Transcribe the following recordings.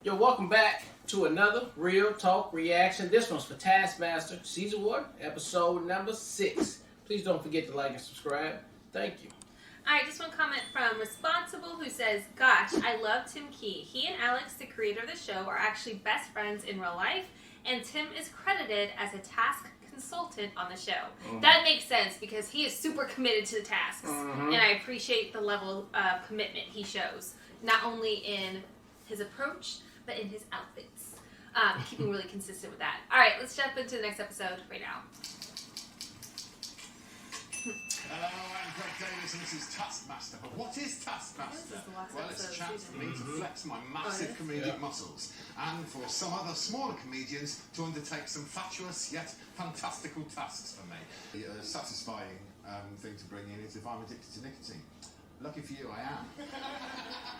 Yo, welcome back to another Real Talk reaction. This one's for Taskmaster, Season 1, Episode number 6. Please don't forget to like and subscribe. Thank you. Alright, just one comment from Responsible who says, gosh, I love Tim Key. He and Alex, the creator of the show, are actually best friends in real life, and Tim is credited as a task consultant on the show. That makes sense because he is super committed to the tasks, and I appreciate the level of commitment he shows, not only in his approach, but in his outfits. Keeping really consistent with that. Alright, let's jump into the next episode right now. Hello, I'm Greg Davis and this is Taskmaster. But what is Taskmaster? Well, it's a chance for me to flex my massive comedic muscles and for some other smaller comedians to undertake some fatuous yet fantastical tasks for me. A satisfying thing to bring in is if I'm addicted to nicotine. Lucky for you, I am. Do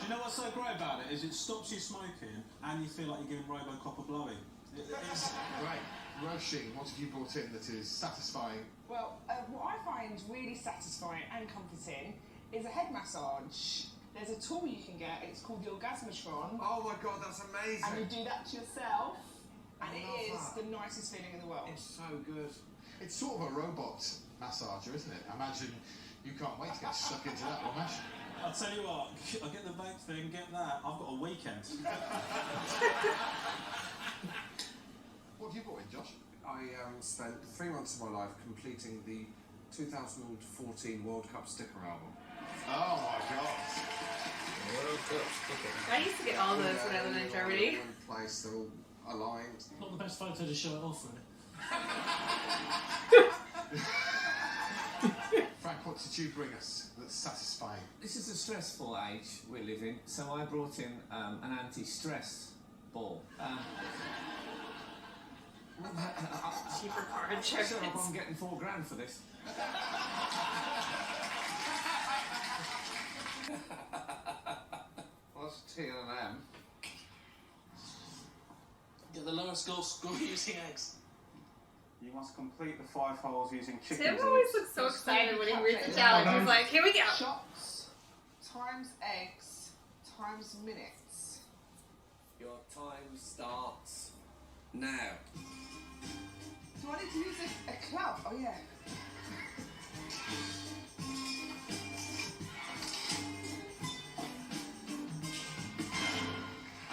you know what's so great about it? Is it stops you smoking and you feel like you're giving Robocop a blowy. It's great. Roisin, what have you brought in that is satisfying? Well, what I find really satisfying and comforting is a head massage. There's a tool you can get, it's called the Orgasmatron. Oh my god, that's amazing! And you do that to yourself, and it is the nicest feeling in the world. It's so good. It's sort of a robot massager, isn't it? Imagine you can't wait to get stuck into that one, Ash. I'll tell you what, I get the vape thing, get that, I've got a weekend. What have you brought in, Josh? I spent 3 months of my life completing the 2014 World Cup sticker album. Oh my god. World Cup sticker. I used to get all those when I lived in Germany. They're all in place, they're all aligned. Not the best photo to show it off with. Frank, what did you bring us that's satisfying? This is a stressful age we live in, so I brought in an anti-stress ball. Cheaper car I'm insurance. getting $4,000 for this. What's T and an M? Get the lowest score using eggs. You must complete the 5 holes using chicken. Tim always looks so excited when he reads the challenge. He's like, here we go. Shots times eggs times minutes. Your time starts now. Do I need to use a club? Oh yeah.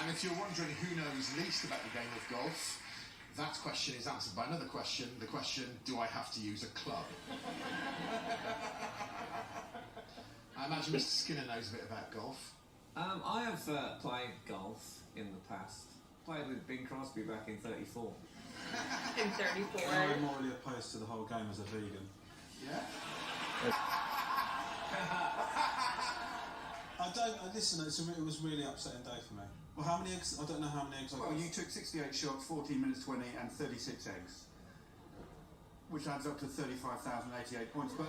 And if you're wondering who knows least about the game of golf, that question is answered by another question. The question, do I have to use a club? I imagine Mr. Skinner knows a bit about golf. I have played golf in the past. Played with Bing Crosby back in '34. In 34. I'm morally opposed to the whole game as a vegan. Yeah? Listen, it was really upsetting day for me. Well, how many eggs? I don't know how many eggs I got. Well, you took 68 shots, 14 minutes 20, and 36 eggs, which adds up to 35,088 points. But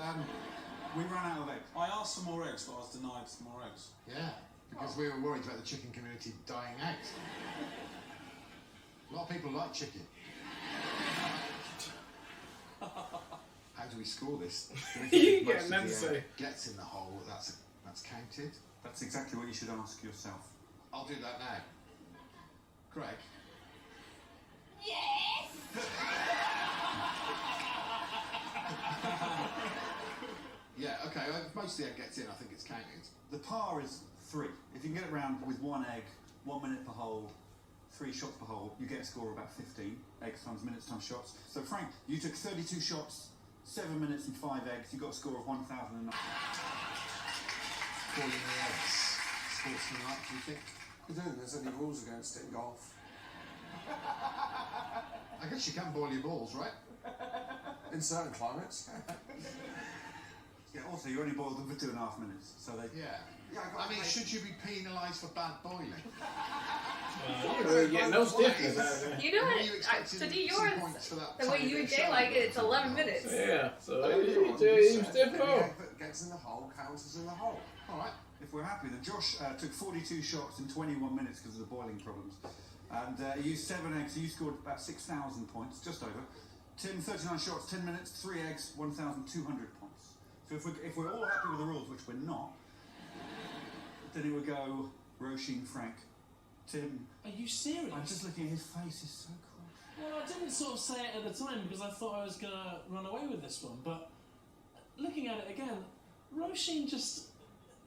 we ran out of eggs. I asked for more eggs, but I was denied more eggs. Yeah, because we were worried about the chicken community dying out. A lot of people like chicken. How do we score this? You get nothing to say. Gets in the hole, that's counted. That's exactly what you should ask yourself. I'll do that now. Greg? Yes! Yeah, okay, if most of the egg gets in, I think it's counted. The par is 3. If you can get it round with 1 egg, 1 minute per hole, 3 shots per hole, you get a score of about 15. Eggs times minutes times shots. So Frank, you took 32 shots, 7 minutes and 5 eggs. You got a score of 1,009. Calling the eggs. Sportsmanlike, do you think? I don't think there's any rules against it in golf. I guess you can boil your balls, right? In certain climates. Yeah, also, you only boiled them for 2.5 minutes. So they... Yeah. Yeah, I mean, should you be penalised for bad boiling? You really get no stiffness out of there. You know What what? are you expecting To do some yours, points for that the way tiny you bit and of Jay like shoulder? it, it's 11 minutes. Yeah, so Oh, you you stiff Any hole. egg that gets in the hole counts as in the hole. All right. If we're happy, then Josh took 42 shots in 21 minutes because of the boiling problems. And he used 7 eggs, so you scored about 6,000 points, just over. Tim, 39 shots, 10 minutes, 3 eggs, 1,200 points. So if we're all happy with the rules, which we're not, then it would go Roisin, Frank, Tim. Are you serious? I'm just looking at his face. He's so cool. Well, I didn't sort of say it at the time because I thought I was going to run away with this one, but looking at it again, Roisin just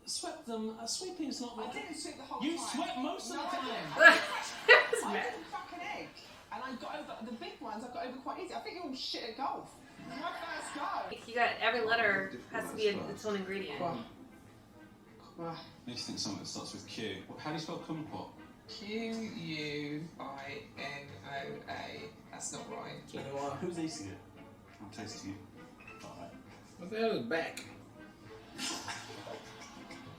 swept them. Sweeping's not... I didn't sweep the whole You time. swept most of the time. I didn't fuck an egg. And I got over, the big ones I got over quite easy. I think you're all shit at golf. It was my first go. You got every letter has to be its own ingredient. Well, I need to think something that starts with Q. How do you spell kumquat? Quinoa. That's not right. Quinoa. Who's eating it? I'm tasting it. Alright. What the hell is back?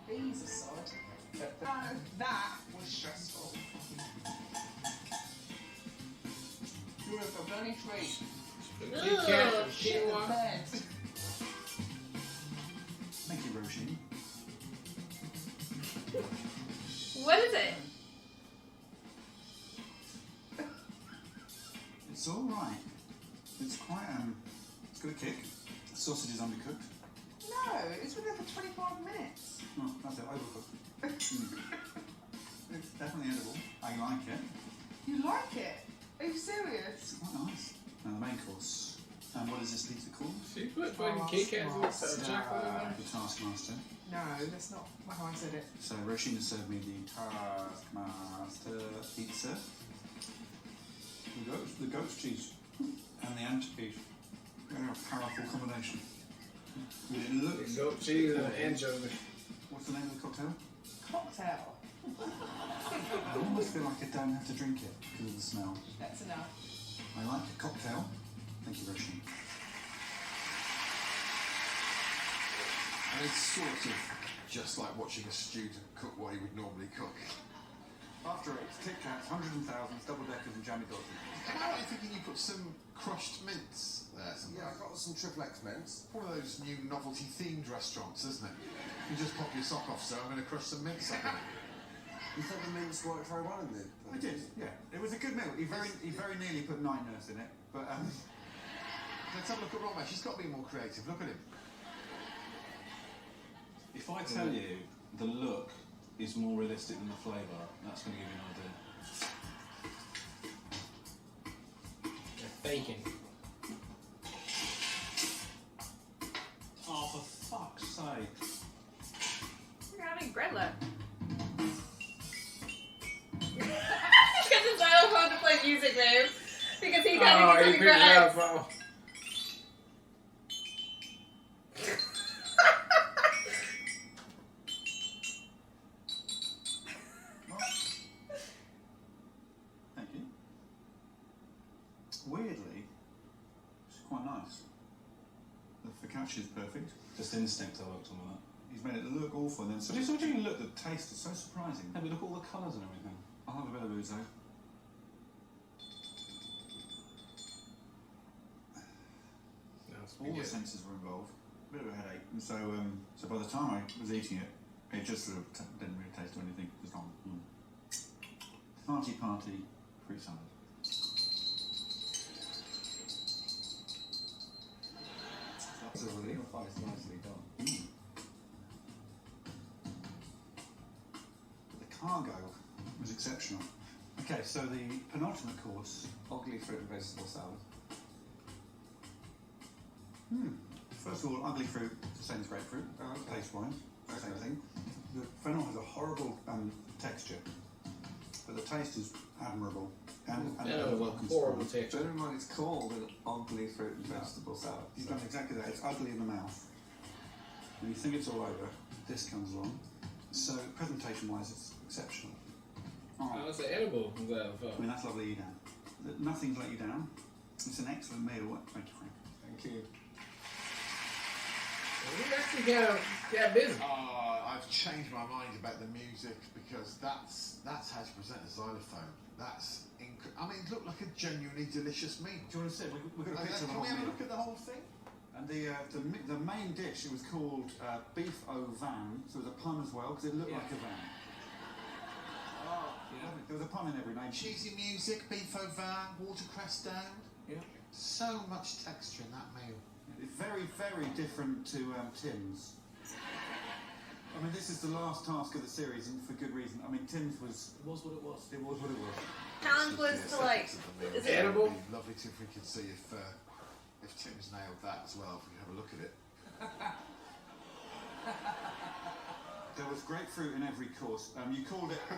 These are sod. That was stressful. You would have got only 3. Kit Kat, Shit the quinoa. bed. Thank you, Roisin. What is it? It's all right. It's quite it's got a kick. The sausage is undercooked. No, it's been there for 25 minutes. Oh, that's it. Overcooked. It's definitely edible. I like it. You like it? Are you serious? It's quite nice. Now the main course. And what is this pizza called? She put fucking Kit Kats with chocolate in there. The Taskmaster. No, that's not how I said it. So Roisin has served me the Taskmaster pizza. The goat's cheese and the anchovies. Very powerful combination. It looks. Goat cheese and anchovy. What's the name of the cocktail? Cocktail. I almost feel like I don't have to drink it because of the smell. That's enough. I like a cocktail. Thank you, Roisin. And it's sort of just like watching a student cook what he would normally cook. After it, Kit Kats, 100,000s, double deckers, and jammy dodgers. Am I right in thinking you put some crushed mints there? Yeah, I got some triple X mints. One of those new novelty themed restaurants, isn't it? You just pop your sock off, so I'm going to crush some mints up in it. You thought the mints worked very well in the... I did, yeah. It was a good meal. He very nearly put 9 nurse in it, but Let's have a look at Romesh. He's got to be more creative. Look at him. If I tell you the look is more realistic than the flavour, that's going to give you an idea. They're faking. Oh, for fuck's sake. You're having bread left. Because it's xylophone to play music, babe. Because he kind of Oh, he gets picked it up, bro. thank you. Weirdly, it's quite nice. The focaccia is perfect. Just instinct I worked on with that. He's made it look awful, and then so what do you look? The taste is so surprising. Hey, but look at all the colours and everything. I'll have a bit of ouzo. All the senses were involved. A bit of a headache, and so by the time I was eating it, it just sort of didn't really taste of anything. Just on party fruit salad. That's a relief. I find it's nicely done. The cargo was exceptional. Okay, so the penultimate course. Ugly fruit and vegetable salad. First of all, ugly fruit, same as grapefruit, taste-wise, same thing. The fennel has a horrible texture, but the taste is admirable and well horrible considered. texture. Bear in mind it's called an ugly fruit and vegetable salad. You've done exactly that. It's ugly in the mouth. When you think it's all over, this comes along. So presentation-wise, it's exceptional. Oh, it's an edible. I mean, that's lovely, Edam. Nothing's let you down. It's an excellent meal. Thank you, Frank. Thank you. We actually got busy. I've changed my mind about the music because that's how to present a xylophone. That's I mean, it looked like a genuinely delicious meal. Do you want to sit? We've got a picture of the Can we whole have a meal. look at the whole thing? And the main dish, it was called beef au vin, so it was a pun as well, because it looked like a van. Oh, There was a pun in every name. cheesy music, beef au vin, watercress down. Yeah. So much texture in that meal. It's very, very different to Tim's. I mean, this is the last task of the series, and for good reason. I mean, Tim's was... It was what it was. It was what it was. Challenge was to like. Is it Edible? It'd be lovely if we could see if Tim's nailed that as well. If we could have a look at it. There was grapefruit in every course. You called it... Do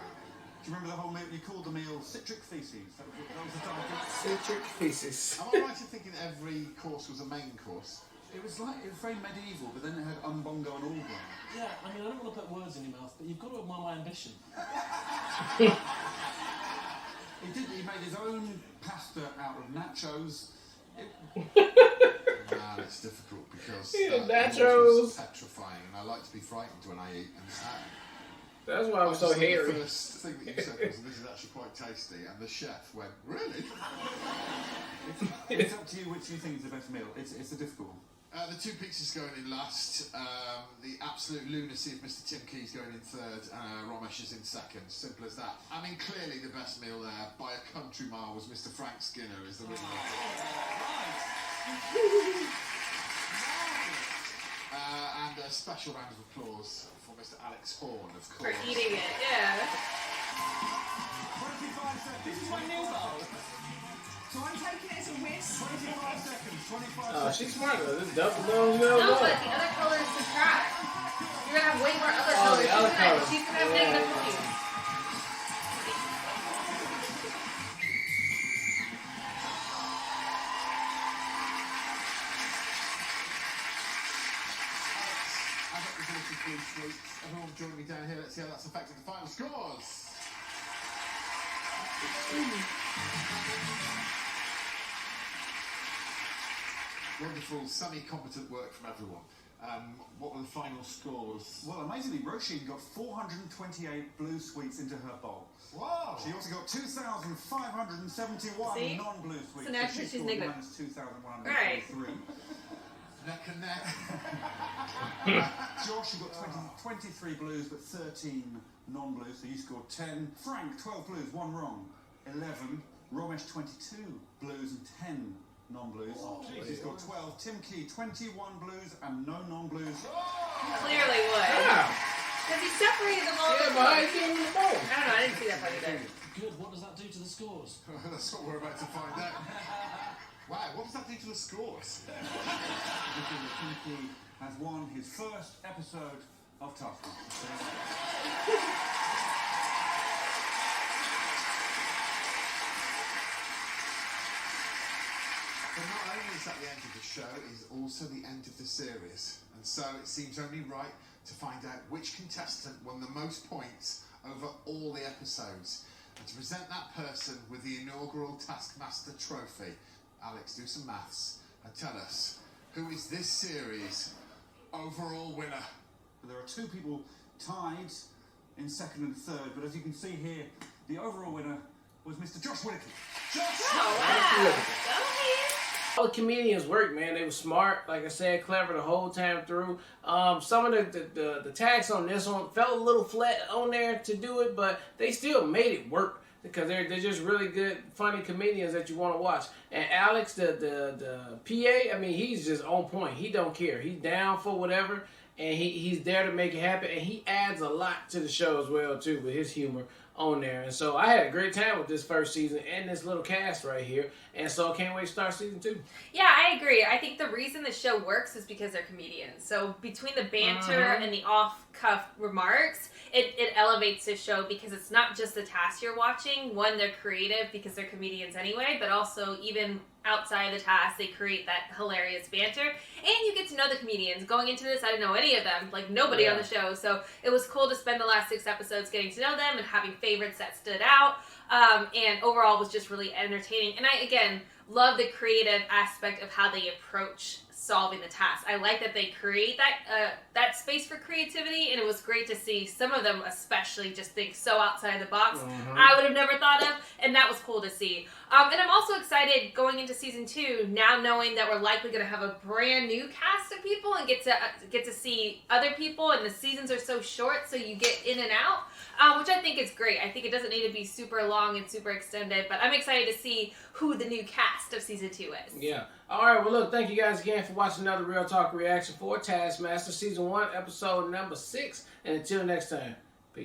you remember the whole meal? You called the meal citric feces. That was the title. Citric feces. Am I right in thinking every course was a main course? It was very medieval, but then it had umbongo and all grain. Yeah, I mean, I don't want to put words in your mouth, but you've got to admire my ambition. He made his own pasta out of nachos. Man, it's difficult because nachos was petrifying, and I like to be frightened when I eat. And that's why I'm so hairy. The first thing that you said was, "This is actually quite tasty," and the chef went, "Really?" It's up to you which you think is the best meal. It's a difficult one. The two pizzas going in last. The absolute lunacy of Mr. Tim Key's going in third. Romesh is in second. Simple as that. I mean, clearly the best meal there by a country mile was Mr. Frank Skinner as the winner. And a special round of applause for Mr. Alex Horn, of course. For eating it, yeah. 25 seconds. This is my new bowl. So I'm taking it as a whisk. 25 seconds. 25 Oh, seconds. she's smart though. This double bone No, milk. but the other colors subtract. You're gonna have way more other Oh, colors. the other colors. She's gonna have negative points. I've got the ability to blue sweets. Everyone join me down here. Let's see how that's affected the final scores. Wonderful, semi-competent work from everyone. What were the final scores? Well, amazingly, Roisin got 428 blue sweets into her bowl. Wow! She also got 2,571 See? non-blue sweets. So naturally she she's scored negative. minus 2,143. Neck and neck. Josh, you got 23 blues, but 13 non-blues, so you scored 10. Frank, 12 blues, 1 wrong. 11. Romesh, 22 blues and 10 non-blues. He scored 12. Tim Key, 21 blues and no non-blues. Clearly would. Yeah. Because he separated them all. Yeah, but I ain't giving him the ball. I don't know, I didn't see that part either. Good, what does that do to the scores? That's what we're about to find out. Wow, what does that do to the scores? Tim Key has won his first episode of Taskmaster. But not only is that the end of the show, it is also the end of the series. And so it seems only right to find out which contestant won the most points over all the episodes. And to present that person with the inaugural Taskmaster trophy, Alex, do some maths and tell us, who is this series' overall winner? There are two people tied in second and third, but as you can see here, the overall winner was Mr. Josh Whittaker. Oh, wow. Go ahead. All the comedians worked, man. They were smart, like I said, clever the whole time through. Some of the tags on this one felt a little flat on there to do it, but they still made it work because they're just really good, funny comedians that you want to watch. And Alex, the PA, I mean, he's just on point. He don't care. He's down for whatever, and he's there to make it happen. And he adds a lot to the show as well too with his humor on there. And so I had a great time with this first season and this little cast right here. And so I can't wait to start season 2. Yeah, I agree. I think the reason the show works is because they're comedians. So between the banter and the off-cuff remarks, it elevates the show because it's not just the task you're watching. One, they're creative because they're comedians anyway, but also even outside the task, they create that hilarious banter. And you get to know the comedians. Going into this, I didn't know any of them, like nobody on the show. So it was cool to spend the last 6 episodes getting to know them and having favorites that stood out. And overall was just really entertaining. And I, again, love the creative aspect of how they approach solving the task. I like that they create that space for creativity, and it was great to see some of them especially just think so outside the box I would have never thought of, and that was cool to see. And I'm also excited going into season 2, now knowing that we're likely going to have a brand new cast of people and get to see other people, and the seasons are so short, so you get in and out, which I think is great. I think it doesn't need to be super long and super extended, but I'm excited to see who the new cast of season 2 is. Yeah. All right, well, look, thank you guys again for watching another Real Talk reaction for Taskmaster Season 1, Episode number 6. And until next time.